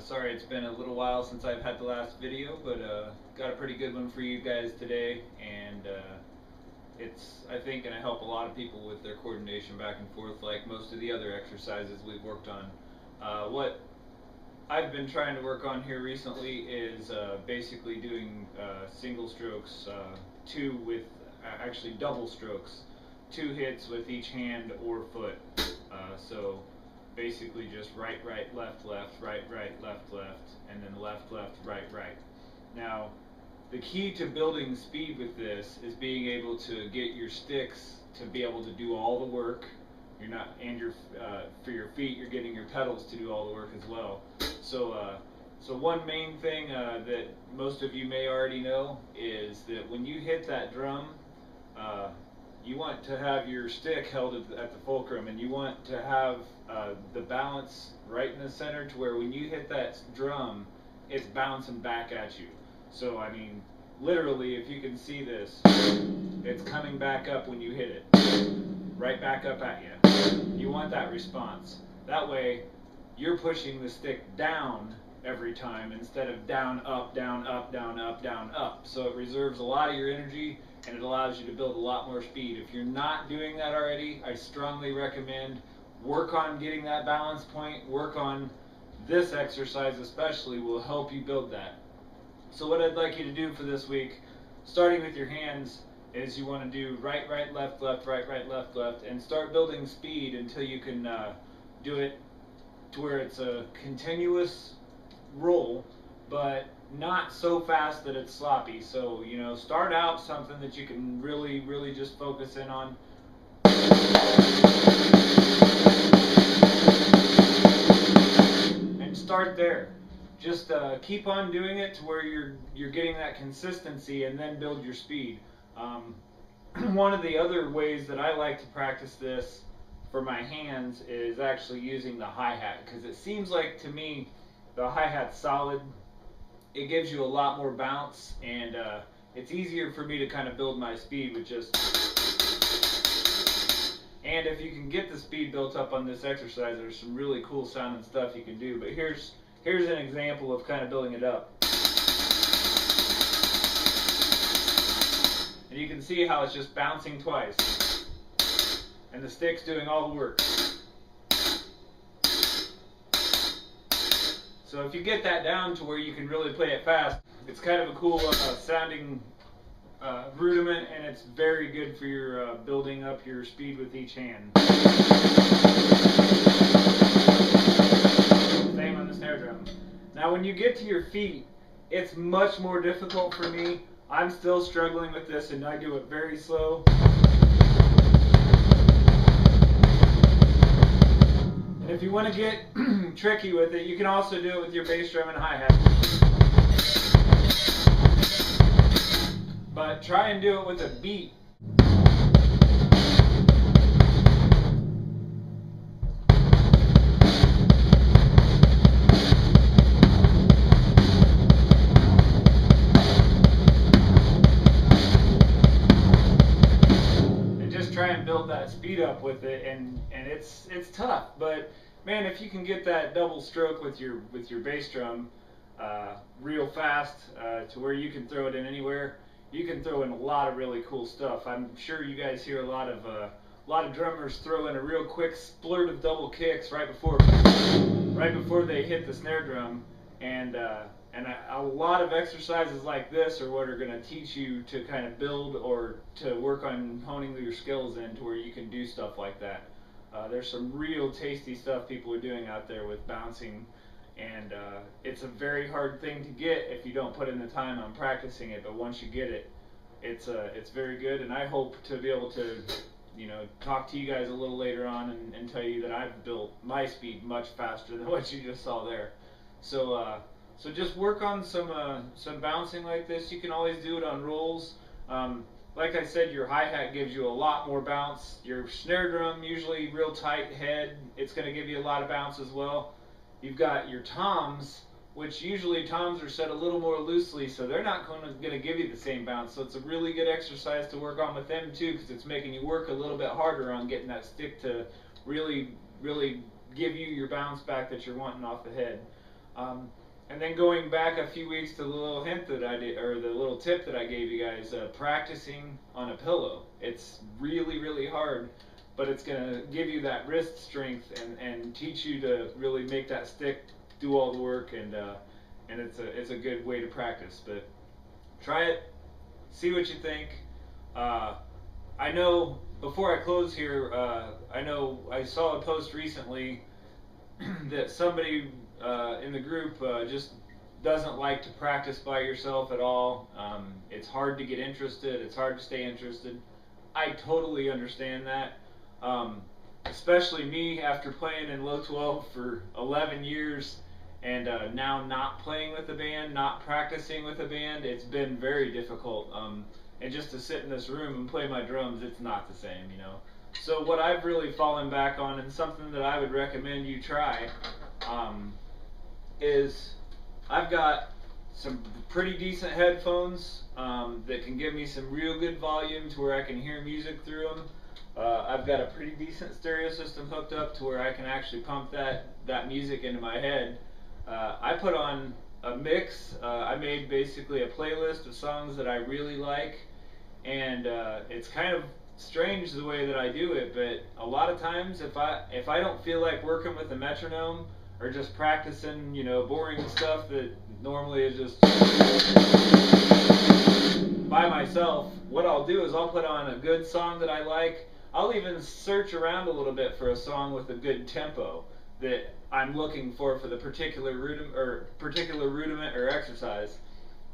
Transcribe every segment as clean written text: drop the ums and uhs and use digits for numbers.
Sorry it's been a little while since I've had the last video, but got a pretty good one for you guys today, and it's, I think, going to help a lot of people with their coordination back and forth like most of the other exercises we've worked on. What I've been trying to work on here recently is basically doing single strokes, two with, actually double strokes, 2 hits with each hand or foot. So basically just right, right, left, left, right, right, left, left, and then left, left, right, right. Now, the key to building speed with this is being able to get your sticks to be able to do all the work. You're not, and for your feet, you're getting your pedals to do all the work as well. So one main thing that most of you may already know is that when you hit that drum, you want to have your stick held at the fulcrum, and you want to have the balance right in the center to where when you hit that drum, it's bouncing back at you. So I mean, literally, if you can see this, it's coming back up when you hit it, right back up at you. You want that response. That way, you're pushing the stick down every time instead of down, up, down, up, down, up, down, up. So it reserves a lot of your energy, and it allows you to build a lot more speed. If you're not doing that already, I strongly recommend work on getting that balance point. Work on this exercise especially will help you build that. So what I'd like you to do for this week, starting with your hands, is you want to do right, right, left, left, right, right, left, left, and start building speed until you can do it to where it's a continuous roll, but not so fast that it's sloppy. So, you know, start out something that you can really, really just focus in on. And start there. Just keep on doing it to where you're getting that consistency, and then build your speed. One of the other ways that I like to practice this for my hands is actually using the hi-hat, because it seems like to me the hi-hat's solid. It gives you a lot more bounce, and it's easier for me to kind of build my speed with just. And if you can get the speed built up on this exercise, there's some really cool sounding stuff you can do. But here's an example of kind of building it up. And you can see how it's just bouncing twice, and the stick's doing all the work. So if you get that down to where you can really play it fast, it's kind of a cool sounding rudiment, and it's very good for your building up your speed with each hand. Same on the snare drum. Now when you get to your feet, it's much more difficult for me. I'm still struggling with this, and I do it very slow. If you want to get tricky with it, you can also do it with your bass drum and hi-hat. But try and do it with a beat. And just try and build that speed up with it, and it's tough, but man, if you can get that double stroke with your bass drum real fast to where you can throw it in anywhere, you can throw in a lot of really cool stuff. I'm sure you guys hear a lot of drummers throw in a real quick splurt of double kicks right before they hit the snare drum, and a lot of exercises like this are what are going to teach you to kind of build or to work on honing your skills in to where you can do stuff like that. There's some real tasty stuff people are doing out there with bouncing, and it's a very hard thing to get if you don't put in the time on practicing it. But once you get it, it's very good. And I hope to be able to, you know, talk to you guys a little later on and tell you that I've built my speed much faster than what you just saw there. So just work on some bouncing like this. You can always do it on rolls. Like I said, your hi-hat gives you a lot more bounce. Your snare drum, usually real tight head, it's going to give you a lot of bounce as well. You've got your toms, which usually toms are set a little more loosely, so they're not going to give you the same bounce. So it's a really good exercise to work on with them too, because it's making you work a little bit harder on getting that stick to really, really give you your bounce back that you're wanting off the head. And then going back a few weeks to the little hint that I did, or the little tip that I gave you guys, practicing on a pillow. It's really, really hard, but it's going to give you that wrist strength and teach you to really make that stick do all the work, and it's a good way to practice. But try it, see what you think. I know, before I close here, I know I saw a post recently that somebody in the group just doesn't like to practice by yourself at all. It's hard to get interested. It's hard to stay interested. I totally understand that. Especially me, after playing in low 12 for 11 years and now not playing with the band, not practicing with the band, it's been very difficult. And just to sit in this room and play my drums, it's not the same, you know. So what I've really fallen back on, and something that I would recommend you try, is I've got some pretty decent headphones that can give me some real good volume to where I can hear music through them. I've got a pretty decent stereo system hooked up to where I can actually pump that music into my head. I put on a mix. I made basically a playlist of songs that I really like, and it's kind of strange the way that I do it, but a lot of times if I don't feel like working with a metronome or just practicing, you know, boring stuff that normally is just by myself, what I'll do is I'll put on a good song that I like. I'll even search around a little bit for a song with a good tempo that I'm looking for the particular rudiment or exercise,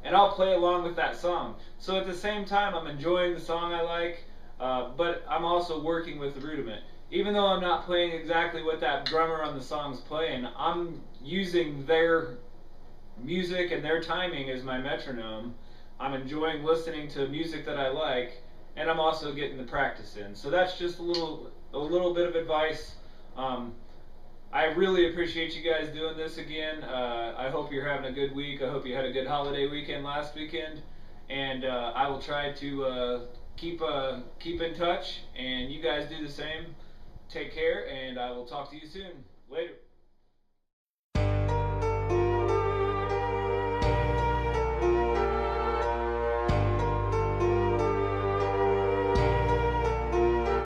and I'll play along with that song. So at the same time, I'm enjoying the song I like, but I'm also working with the rudiment. Even though I'm not playing exactly what that drummer on the song's playing, I'm using their music and their timing as my metronome. I'm enjoying listening to music that I like, and I'm also getting the practice in. So that's just a little bit of advice. I really appreciate you guys doing this again. I hope you're having a good week. I hope you had a good holiday weekend last weekend, and I will try to keep in touch, and you guys do the same. Take care, and I will talk to you soon. Later.